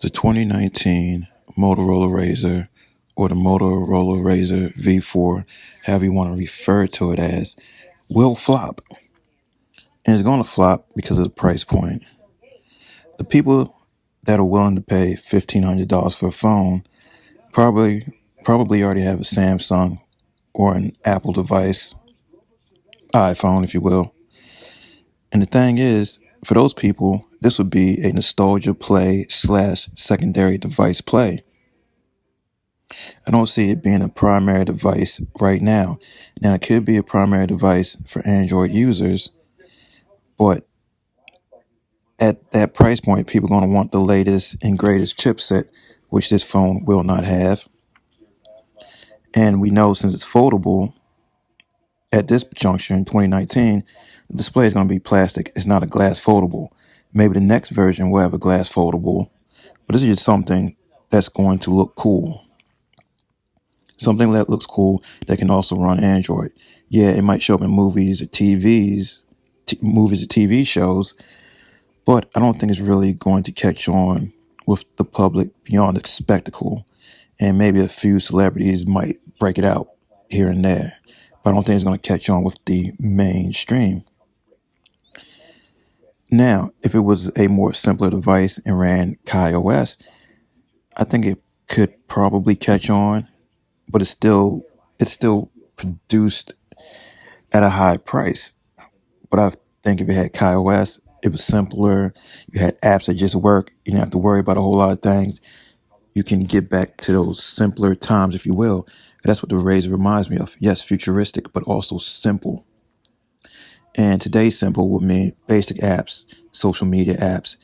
The 2019 Motorola Razr, or the Motorola Razr V4, however you want to refer to it as, will flop. And it's going to flop because of the price point. The people that are willing to pay $1,500 for a phone probably probably already have a Samsung or an Apple device, iPhone, if you will. And the thing is, for those people, this would be a nostalgia play slash secondary device play. I don't see it being a primary device right now. Now, it could be a primary device for Android users, but at that price point, people are going to want the latest and greatest chipset, which this phone will not have. And we know since it's foldable, at this juncture in 2019, the display is going to be plastic. It's not a glass foldable. Maybe the next version will have a glass foldable, but this is just something that's going to look cool. Something that looks cool that can also run Android. Yeah, it might show up in movies or movies or TV shows, but I don't think it's really going to catch on with the public beyond the spectacle. And maybe a few celebrities might break it out here and there, but I don't think it's going to catch on with the mainstream. Now, if it was a more simpler device and ran KaiOS, I think it could probably catch on, but it's still produced at a high price. But I think if it had KaiOS, it was simpler. You had apps that just work. You didn't have to worry about a whole lot of things. You can get back to those simpler times, if you will. And that's what the Razr reminds me of. Yes, futuristic, but also simple. And today's simple would mean basic apps, social media apps,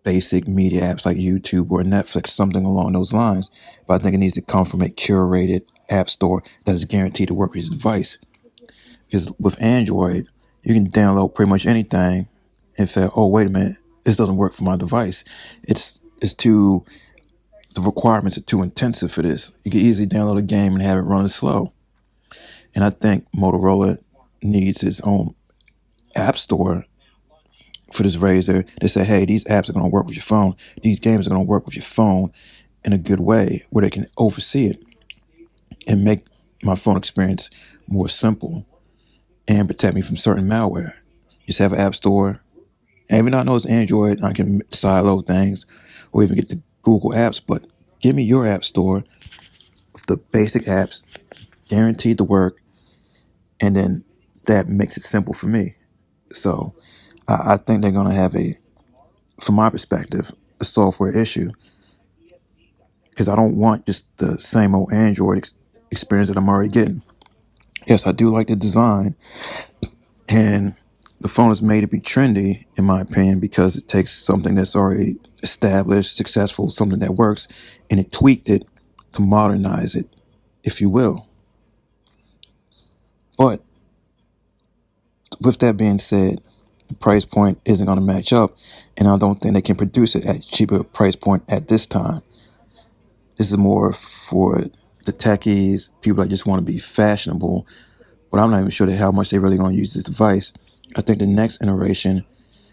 basic media apps like YouTube or Netflix, something along those lines. But I think it needs to come from a curated app store that is guaranteed to work with your device. Because with Android, you can download pretty much anything and say, "Oh, wait a minute, this doesn't work for my device. It's too the requirements are too intensive for this." You can easily download a game and have it run slow. And I think Motorola needs its own app store for this Razr to say, "Hey, these apps are going to work with your phone. These games are going to work with your phone in a good way where they can oversee it and make my phone experience more simple and protect me from certain malware." Just have an app store. And even though I know it's Android, I can silo things or even get the Google apps, but give me your app store with the basic apps guaranteed to work, and then that makes it simple for me. So I think they're going to have from my perspective, a software issue, because I don't want just the same old Android experience that I'm already getting. Yes, I do like the design, and the phone is made to be trendy, in my opinion, because it takes something that's already established, successful, something that works, and it tweaked it to modernize it, if you will. But with that being said, the price point isn't going to match up, and I don't think they can produce it at a cheaper price point at this time. This is more for the techies, people that just want to be fashionable, but I'm not even sure how much they're really going to use this device. I think the next iteration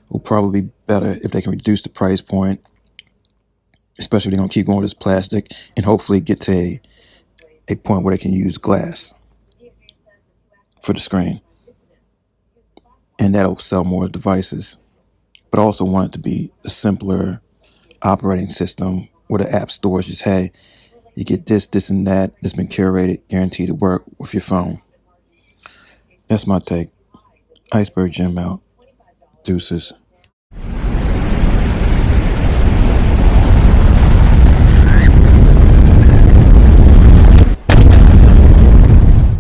will probably be better if they can reduce the price point, especially if they're going to keep going with this plastic and hopefully get to a point where they can use glass for the screen. And that'll sell more devices. But I also want it to be a simpler operating system where the app stores just, hey, you get this, and that. It's been curated, guaranteed to work with your phone. That's my take. Iceberg Jim out. Deuces.